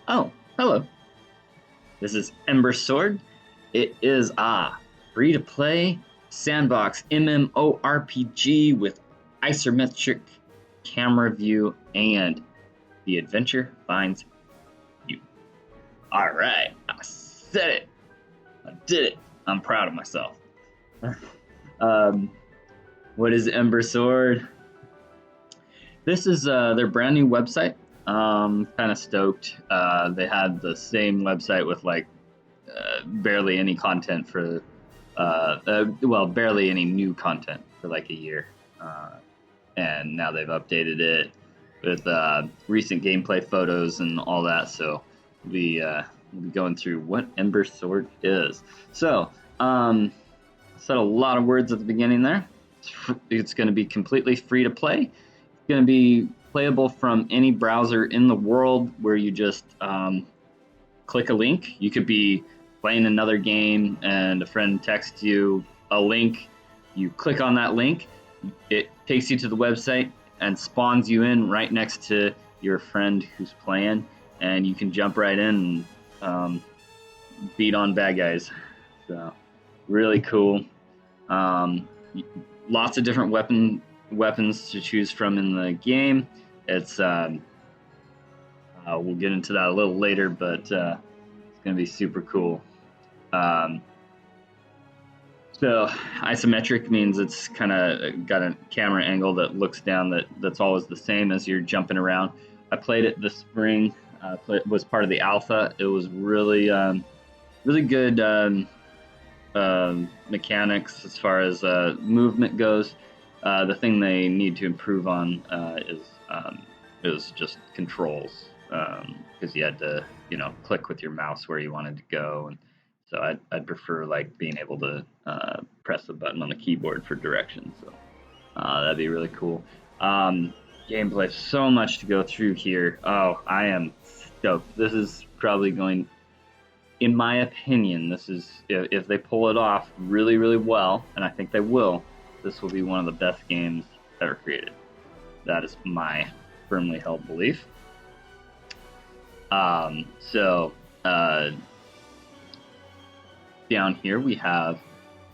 Oh, hello. This is Embersword. It is a free-to-play Sandbox MMORPG with isometric camera view, and the adventure finds you. All right, I said it. I did it. I'm proud of myself. What is Embersword? This is their brand new website. Kind of stoked. They had the same website with barely any content for, barely any new content for like a year. And now they've updated it with recent gameplay photos and all that. So we'll be going through what Embersword is. So, said a lot of words at the beginning there. It's going to be completely free to play. It's going to be playable from any browser in the world where you just click a link. You could be playing another game and a friend texts you a link. You click on that link. It takes you to the website and spawns you in right next to your friend who's playing, and you can jump right in and beat on bad guys. So really cool. Lots of different weapons to choose from in the game. It's we'll get into that a little later, but it's gonna be super cool. So isometric means it's kind of got a camera angle that looks down that's always the same as you're jumping around. I played it this spring. Was part of the alpha. It was really really good mechanics as far as movement goes. The thing they need to improve on is just controls, because you had to click with your mouse where you wanted to go, and so I'd prefer like being able to press a button on the keyboard for directions. So that'd be really cool. Gameplay, so much to go through here. Oh, I am stoked. This is probably going, in my opinion, this is, if they pull it off really, really well, and I think they will, this will be one of the best games ever created. That is my firmly held belief. Down here we have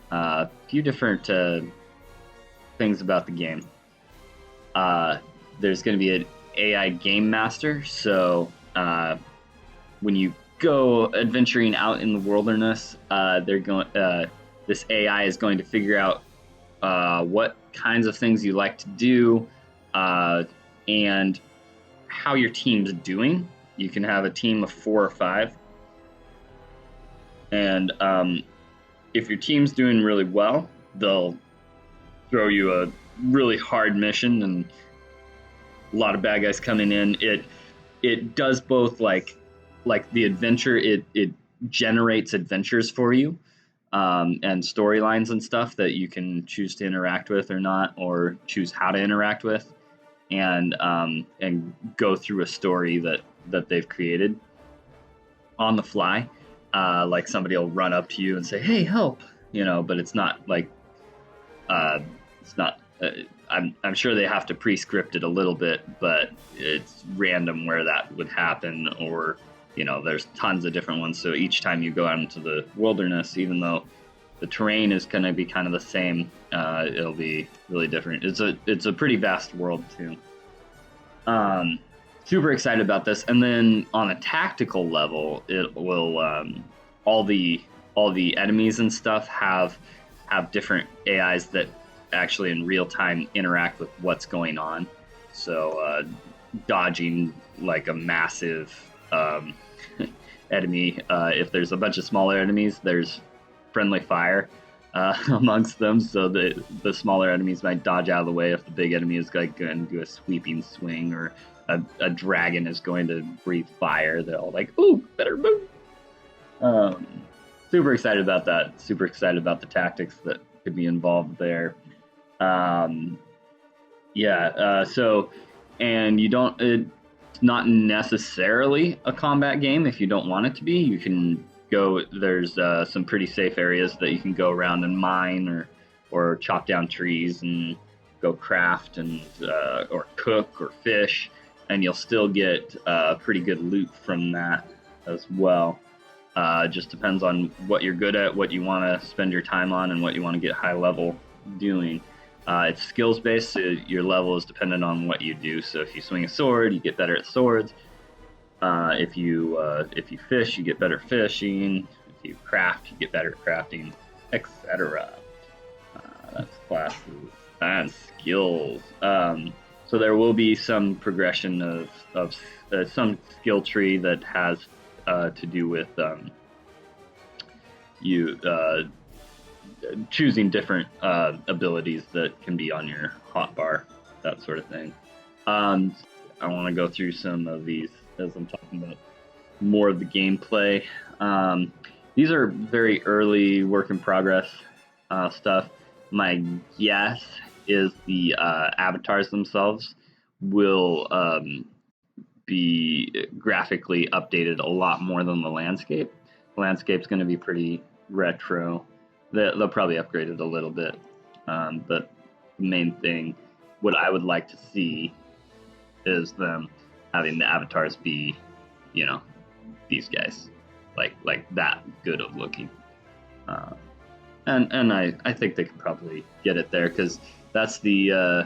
a few different things about the game. There's going to be an AI game master, so when you go adventuring out in the wilderness, this AI is going to figure out what kinds of things you like to do, and how your team's doing. You can have a team of 4 or 5, and if your team's doing really well, they'll throw you a really hard mission and a lot of bad guys coming in. It does both like the adventure. It generates adventures for you, and storylines and stuff that you can choose to interact with or not, or choose how to interact with, and go through a story that they've created on the fly. Like somebody will run up to you and say, "Hey, help!" But it's not like it's not. I'm sure they have to pre-script it a little bit, but it's random where that would happen, or there's tons of different ones. So each time you go out into the wilderness, even though the terrain is going to be kind of the same, it'll be really different. It's a pretty vast world too. Super excited about this. And then on a tactical level, it will all the enemies and stuff have different AIs that actually in real time interact with what's going on. So dodging like a massive enemy, if there's a bunch of smaller enemies, there's friendly fire amongst them, so the smaller enemies might dodge out of the way if the big enemy is like going to do a sweeping swing, or a dragon is going to breathe fire. They're all like, "Ooh, better move." Super excited about that. Super excited about the tactics that could be involved there. So, and you don't, it's not necessarily a combat game. If you don't want it to be, you can go, there's some pretty safe areas that you can go around and mine, or chop down trees and go craft and or cook or fish. and you'll still get pretty good loot from that as well. Just depends on what you're good at, what you want to spend your time on, and what you want to get high level doing. It's skills based, so your level is dependent on what you do. So if you swing a sword, you get better at swords. If you fish, you get better fishing. If you craft, you get better at crafting, etc. That's classes and skills. So there will be some progression of some skill tree that has to do with you choosing different abilities that can be on your hotbar, that sort of thing. I want to go through some of these as I'm talking about more of the gameplay. These are very early work in progress stuff. My guess is the avatars themselves will be graphically updated a lot more than the landscape. The landscape's going to be pretty retro. They'll probably upgrade it a little bit, but the main thing, what I would like to see, is them having the avatars be, these guys, like that good of looking, and I think they could probably get it there, because that's the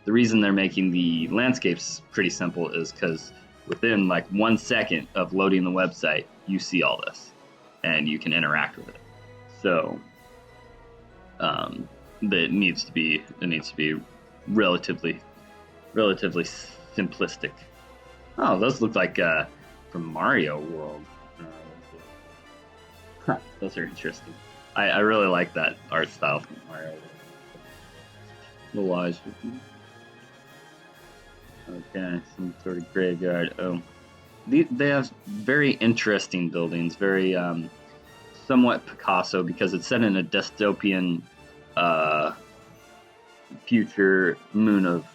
reason they're making the landscapes pretty simple is because within like 1 second of loading the website, you see all this, and you can interact with it. So it needs to be relatively simplistic. Oh, those look like from Mario World. Those are interesting. I really like that art style from Mario World. Elijah. Okay, some sort of graveyard. Oh, they have very interesting buildings, very somewhat Picasso, because it's set in a dystopian future moon of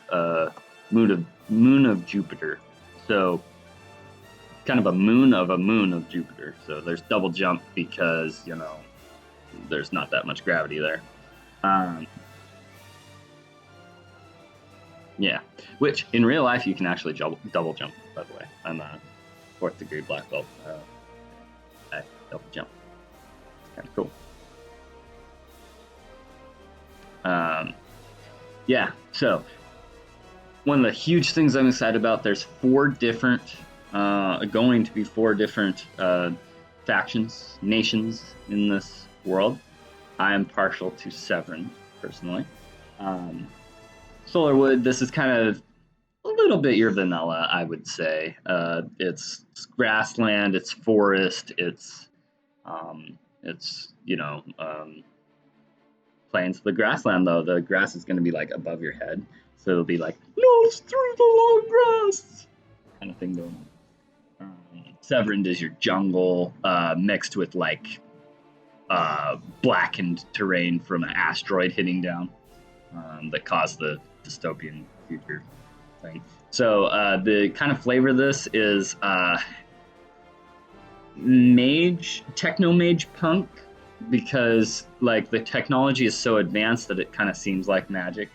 Jupiter. So kind of a moon of Jupiter. So there's double jump because there's not that much gravity there. Yeah, which in real life you can actually double jump. By the way, I'm a 4th degree black belt. I double jump. It's kind of cool. Yeah, so one of the huge things I'm excited about, there's 4 different, going to be 4 different factions, nations in this world. I am partial to Severin, personally. Solarwood, this is kind of a little bit your vanilla, I would say. It's grassland, it's forest, it's plains. The grassland, though, the grass is going to be like above your head, so it'll be like nose through the long grass kind of thing going on. Severin is your jungle, mixed with like blackened terrain from an asteroid hitting down that caused the dystopian future thing. So the kind of flavor of this is techno mage punk, because like the technology is so advanced that it kind of seems like magic,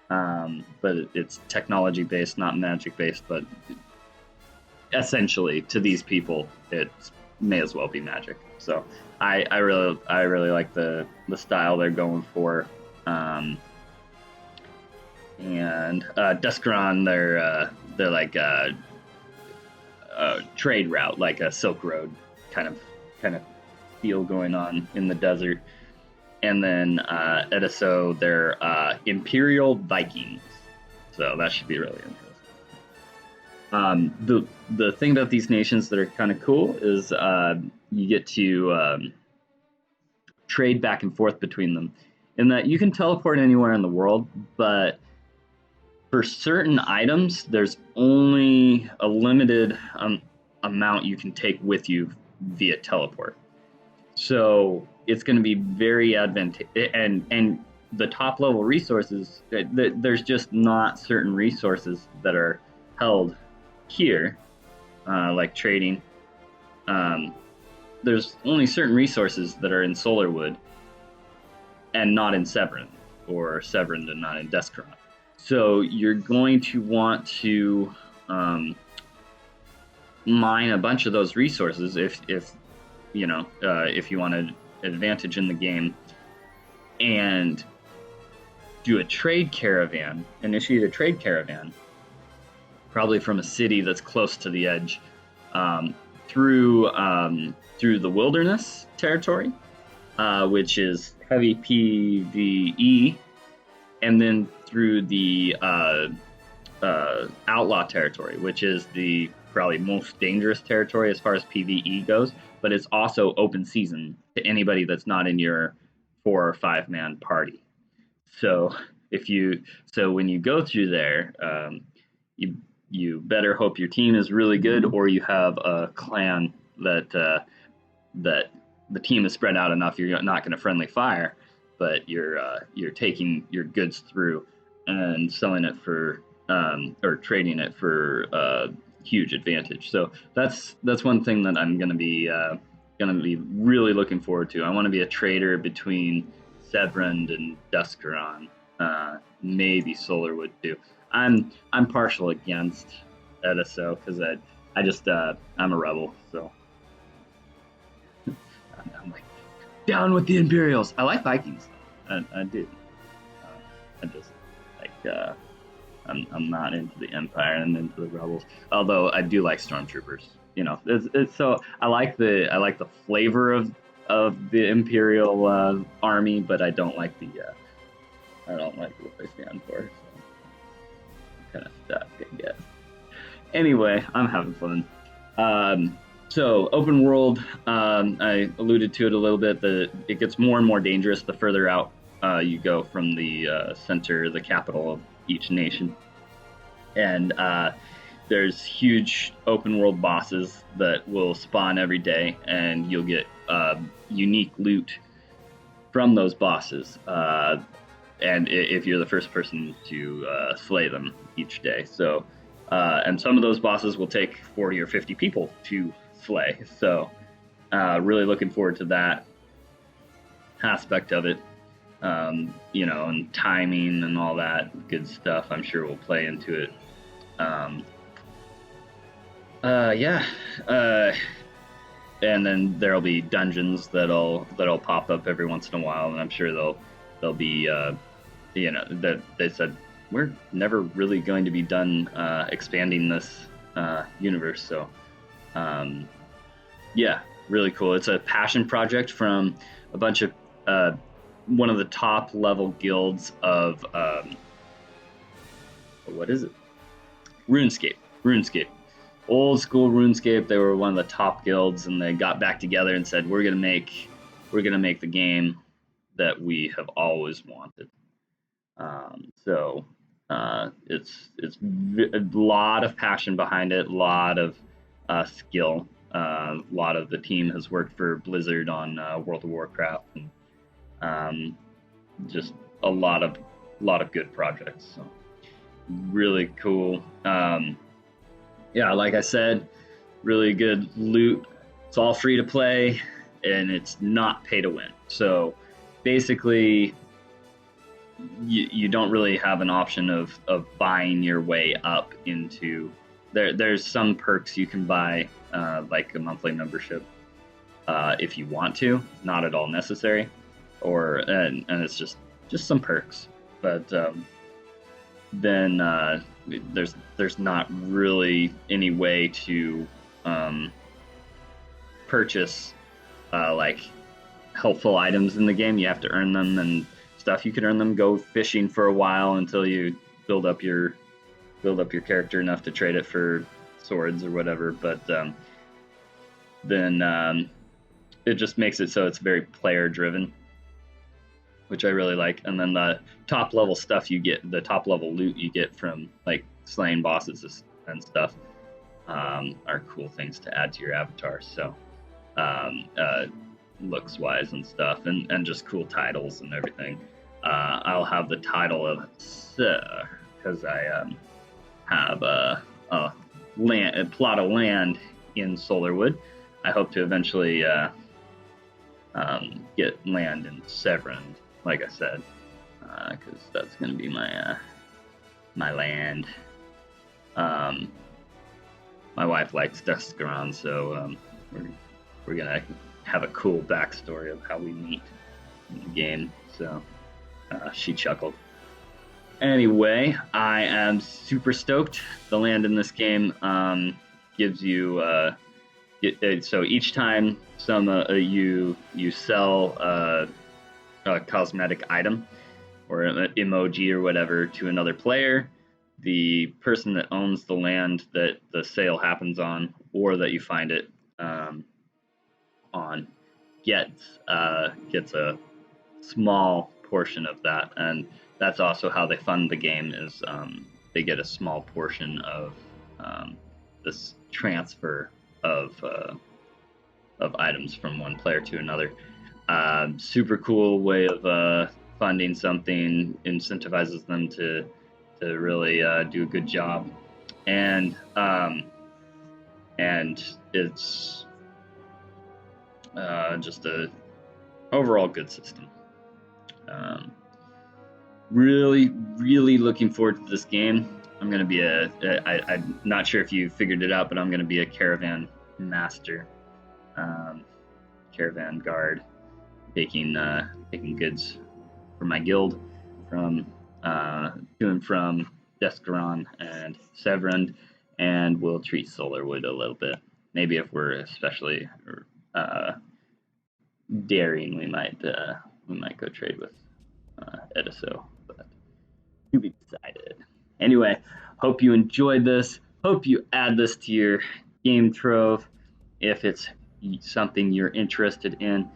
but it's technology based, not magic based. But essentially, to these people, it may as well be magic. So I really like the style they're going for. And Duscaron, they're like a trade route, like a Silk Road kind of feel going on in the desert. And then Ediso, they're Imperial Vikings, so that should be really interesting. The thing about these nations that are kind of cool is you get to trade back and forth between them, in that you can teleport anywhere in the world, but for certain items, there's only a limited amount you can take with you via teleport. So it's going to be very advantageous, and the top level resources, there's just not certain resources that are held here, like trading. There's only certain resources that are in Solarwood and not in Severin, or Severin and not in Duscaron. So you're going to want to mine a bunch of those resources if you know if you want an advantage in the game, and do a trade caravan, initiate a trade caravan, probably from a city that's close to the edge, through the wilderness territory, which is heavy PvE, and then through the outlaw territory, which is the probably most dangerous territory as far as PvE goes, but it's also open season to anybody that's not in your 4 or 5 man party. So when you go through there, you better hope your team is really good, or you have a clan that the team is spread out enough you're not going to friendly fire, but you're taking your goods through and selling it for or trading it for huge advantage. So that's one thing that I'm going to be really looking forward to. I want to be a trader between Sevrand and Duscaron, maybe Solarwood too. I'm partial against Ediso because I just I'm a rebel, so I'm like down with the Imperials. I like Vikings, I do. I just like I'm not into the Empire and into the rebels. Although I do like stormtroopers. You know, it's so I like the flavor of the Imperial army, but I don't like what they stand for. So kind of stuck, I guess. Anyway, I'm having fun. So open world, I alluded to it a little bit. It gets more and more dangerous the further out you go from the center, the capital of each nation. And there's huge open world bosses that will spawn every day, and you'll get unique loot from those bosses. And if you're the first person to slay them each day. So, and some of those bosses will take 40 or 50 people to slay. So, really looking forward to that aspect of it. You know, and timing and all that good stuff, I'm sure will play into it. And then there'll be dungeons that'll pop up every once in a while, and I'm sure they'll be you know, that they said we're never really going to be done expanding this universe. So yeah, really cool. It's a passion project from a bunch of one of the top level guilds of what is it? RuneScape. Old school RuneScape. They were one of the top guilds, and they got back together and said, we're gonna make the game that we have always wanted. So it's a lot of passion behind it, a lot of skill. A lot of the team has worked for Blizzard on World of Warcraft, and just a lot of good projects. So really cool. Yeah, like I said, really good loot. It's all free to play, and it's not pay to win. So basically, you don't really have an option of buying your way up into there's some perks you can buy, like a monthly membership, if you want to, not at all necessary, and it's just some perks. But then there's not really any way to purchase like helpful items in the game. You have to earn them and stuff. You can earn them, go fishing for a while until you build up your character enough to trade it for swords or whatever. But then it just makes it so it's very player driven, which I really like. And then the top level stuff you get, the top level loot you get from like slaying bosses and stuff, are cool things to add to your avatar. So looks wise and stuff, and just cool titles and everything. I'll have the title of Sir because I have a plot of land in Solarwood. I hope to eventually get land in Sevrand, like I said, because that's going to be my my land. My wife likes Duscaron, so we're gonna have a cool backstory of how we meet in the game. So she chuckled. Anyway, I am super stoked. The land in this game gives you so each time you sell a cosmetic item or an emoji or whatever to another player, the person that owns the land that the sale happens on or that you find it on gets a small portion of that, and that's also how they fund the game. Is they get a small portion of this transfer of items from one player to another. Super cool way of funding something, incentivizes them to really do a good job, and it's just a overall good system. Really looking forward to this game. I'm gonna be I'm not sure if you figured it out, but I'm gonna be a caravan master, caravan guard, taking goods for my guild to and from Duscaron and Severand, and we'll treat Solarwood a little bit. Maybe if we're especially daring, we might go trade with Ediso, but to be decided. Anyway, hope you enjoyed this. Hope you add this to your game trove if it's something you're interested in.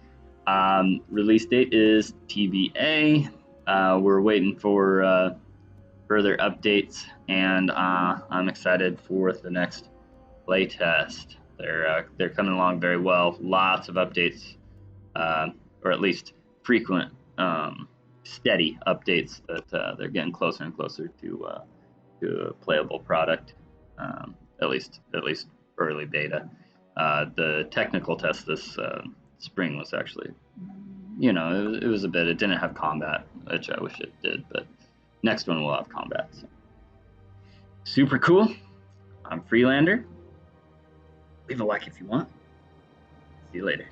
Release date is TBA. We're waiting for further updates, and I'm excited for the next playtest. They're coming along very well. Lots of updates, or at least frequent, steady updates that they're getting closer and closer to a playable product. At least early beta. The technical test this spring was actually, it was a bit. It didn't have combat, which I wish it did, but next one will have combat. So. Super cool. I'm Freelander. Leave a like if you want. See you later.